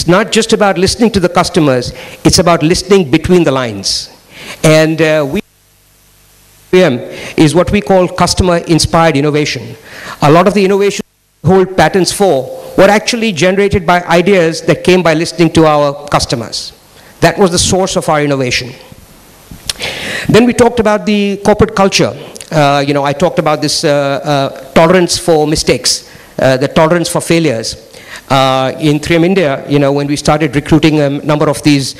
It's not just about listening to the customers, it's about listening between the lines. And is what we call customer-inspired innovation. A lot of the innovation we hold patents for were actually generated by ideas that came by listening to our customers. That was the source of our innovation. Then we talked about the corporate culture. I talked about this tolerance for mistakes, the tolerance for failures. In 3M India, when we started recruiting a number of these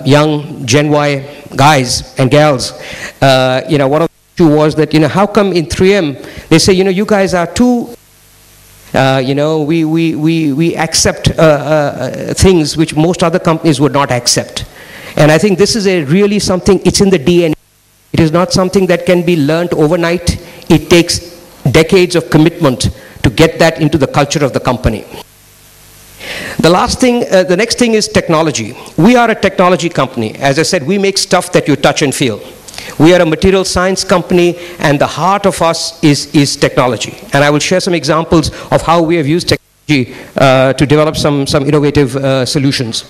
young Gen Y guys and gals, one of the issues was that, how come in 3M, they say, you guys are too, we accept things which most other companies would not accept. And I think this is really something, it's in the DNA. It is not something that can be learned overnight. It takes decades of commitment to get that into the culture of the company. The next thing is technology. We are a technology company. As I said, we make stuff that you touch and feel. We are a material science company, and the heart of us is technology. And I will share some examples of how we have used technology to develop some innovative solutions.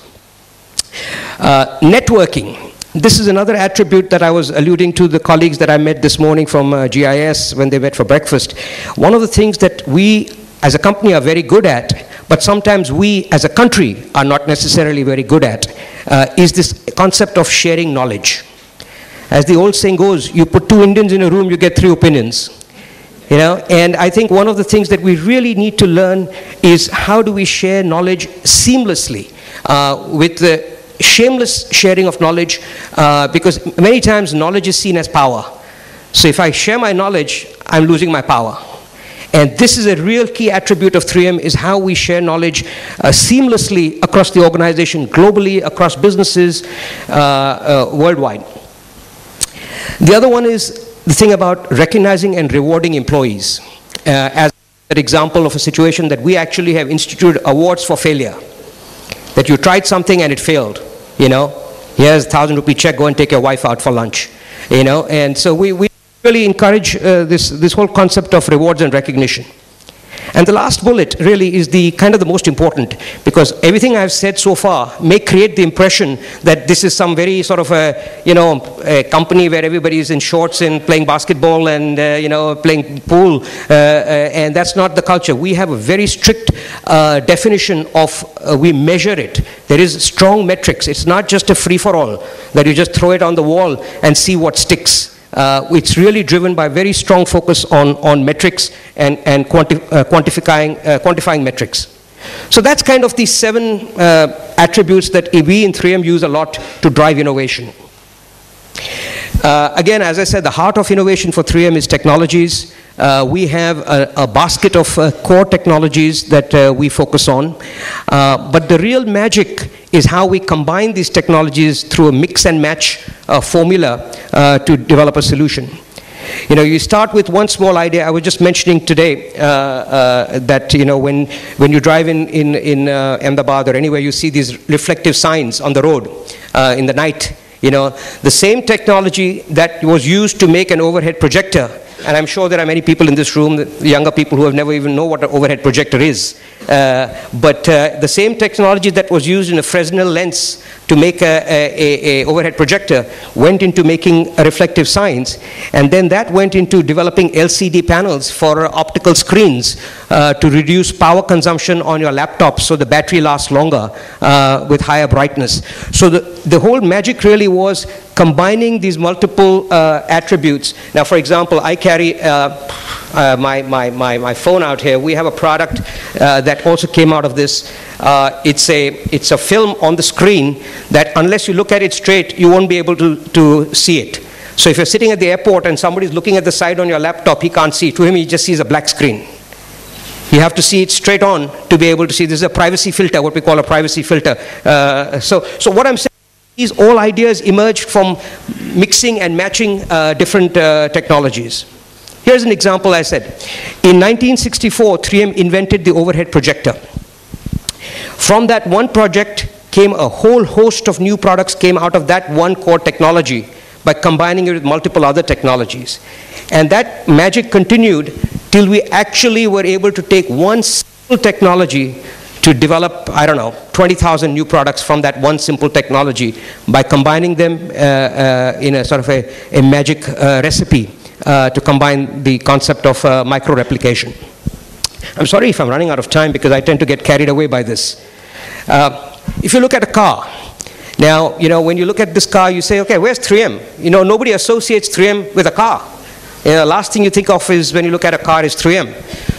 Networking. This is another attribute that I was alluding to the colleagues that I met this morning from GIS when they met for breakfast. One of the things that we as a company are very good at, but sometimes we as a country are not necessarily very good at, is this concept of sharing knowledge. As the old saying goes, you put two Indians in a room, you get three opinions. And I think one of the things that we really need to learn is how do we share knowledge seamlessly with the shameless sharing of knowledge, because many times knowledge is seen as power. So if I share my knowledge, I'm losing my power. And this is a real key attribute of 3M, is how we share knowledge seamlessly across the organization, globally, across businesses, worldwide. The other one is the thing about recognizing and rewarding employees. As an example of a situation that we actually have instituted awards for failure. That you tried something and it failed, here's a 1,000 rupee check, go and take your wife out for lunch, and so we really encourage this whole concept of rewards and recognition. And the last bullet really is the kind of the most important, because everything I've said so far may create the impression that this is some very sort of a company where everybody is in shorts and playing basketball and playing pool, and that's not the culture. We have a very strict definition of, we measure it. There is strong metrics. It's not just a free-for-all that you just throw it on the wall and see what sticks. It's really driven by very strong focus on metrics and quantifying metrics. So that's kind of the 7 attributes that we in 3M use a lot to drive innovation. Again, as I said, the heart of innovation for 3M is technologies. We have a basket of core technologies that we focus on. But the real magic is how we combine these technologies through a mix and match formula to develop a solution. You start with one small idea. I was just mentioning today that when you drive in Ahmedabad or anywhere, you see these reflective signs on the road in the night. The same technology that was used to make an overhead projector, and I'm sure there are many people in this room, the younger people, who have never even know what an overhead projector is. But the same technology that was used in a Fresnel lens to make a overhead projector went into making reflective signs, and then that went into developing LCD panels for optical screens to reduce power consumption on your laptop so the battery lasts longer with higher brightness. So the whole magic really was combining these multiple attributes. Now, for example, I carry my phone out here. We have a product that also came out of this. It's a film on the screen that unless you look at it straight, you won't be able to see it. So if you're sitting at the airport and somebody's looking at the side on your laptop, he can't see. To him, he just sees a black screen. You have to see it straight on to be able to see. This is a privacy filter, what we call a privacy filter. So what I'm saying, these all ideas emerged from mixing and matching different technologies. Here's an example I said. In 1964, 3M invented the overhead projector. From that one project came a whole host of new products came out of that one core technology by combining it with multiple other technologies. And that magic continued till we actually were able to take one single technology to develop, I don't know, 20,000 new products from that one simple technology by combining them in a sort of a magic recipe to combine the concept of micro-replication. I'm sorry if I'm running out of time because I tend to get carried away by this. If you look at a car, now, when you look at this car, you say, okay, where's 3M? Nobody associates 3M with a car. The last thing you think of is when you look at a car is 3M.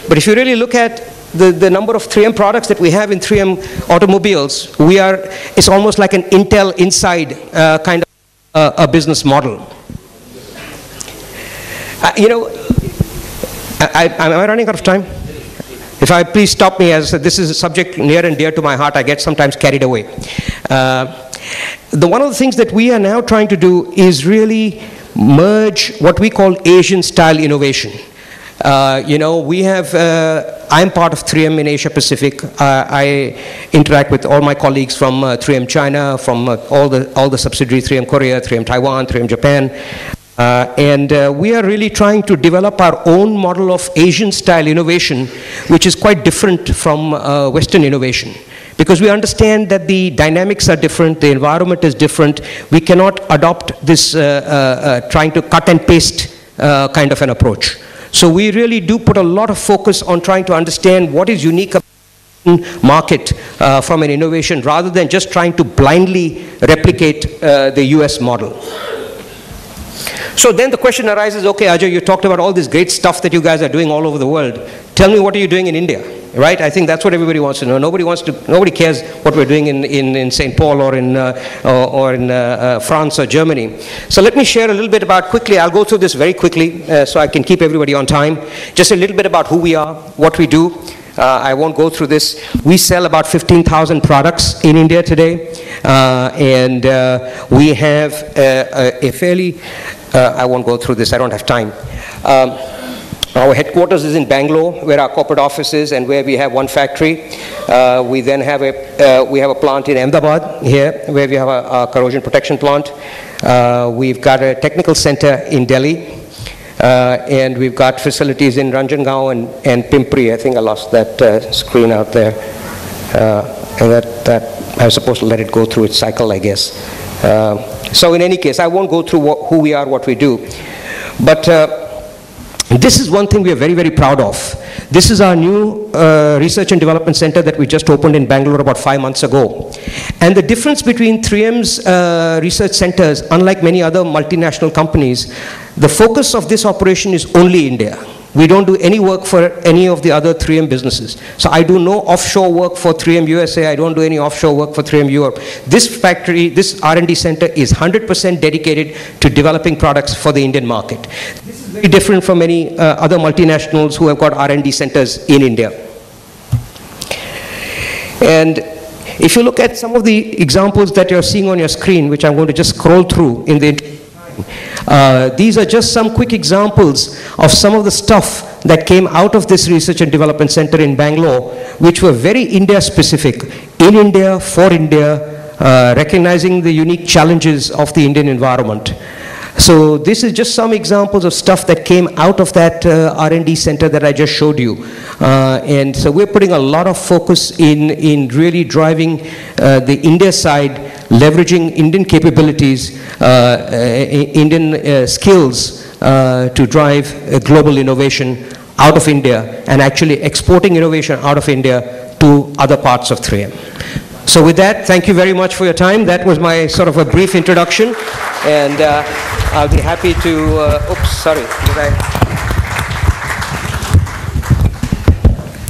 But if you really look at the number of 3M products that we have in 3M automobiles, it's almost like an Intel Inside kind of a business model. Am I running out of time? Please stop me, as this is a subject near and dear to my heart. I get sometimes carried away. One of the things that we are now trying to do is really merge what we call Asian-style innovation. I'm part of 3M in Asia Pacific. I interact with all my colleagues from 3M China, from all the subsidiaries, 3M Korea, 3M Taiwan, 3M Japan. We are really trying to develop our own model of Asian-style innovation, which is quite different from Western innovation. Because we understand that the dynamics are different, the environment is different. We cannot adopt this trying to cut and paste kind of an approach. So we really do put a lot of focus on trying to understand what is unique about the market from an innovation, rather than just trying to blindly replicate the US model. So then the question arises, okay, Ajay, you talked about all this great stuff that you guys are doing all over the world. Tell me, what are you doing in India? Right? I think that's what everybody wants to know. Nobody cares what we're doing in St. Paul or in France or Germany. So let me share a little bit about quickly. I'll go through this very quickly so I can keep everybody on time. Just a little bit about who we are, what we do. I won't go through this. We sell about 15,000 products in India today. We have a fairly, I won't go through this, I don't have time. Our headquarters is in Bangalore, where our corporate office is and where we have one factory. We then have a plant in Ahmedabad here, where we have a corrosion protection plant. We've got a technical center in Delhi. And we've got facilities in Ranjangaon and Pimpri. I think I lost that screen out there. And that I was supposed to let it go through its cycle, I guess. So in any case, I won't go through who we are, what we do. But this is one thing we are very, very proud of. This is our new research and development center that we just opened in Bangalore about 5 months ago. And the difference between 3M's research centers, unlike many other multinational companies, the focus of this operation is only India. We don't do any work for any of the other 3M businesses. So I do no offshore work for 3M USA. I don't do any offshore work for 3M Europe. This factory, this R&D center is 100% dedicated to developing products for the Indian market. This is very different from many other multinationals who have got R&D centers in India. And if you look at some of the examples that you're seeing on your screen, which I'm going to just scroll through in the these are just some quick examples of some of the stuff that came out of this research and development center in Bangalore, which were very India specific, in India, for India, recognizing the unique challenges of the Indian environment. So this is just some examples of stuff that came out of that R&D center that I just showed you. And so we're putting a lot of focus in really driving the India side, leveraging Indian capabilities, Indian skills to drive global innovation out of India and actually exporting innovation out of India to other parts of 3M. So with that, thank you very much for your time. That was my sort of a brief introduction, and I'll be happy to, oops, sorry, did I?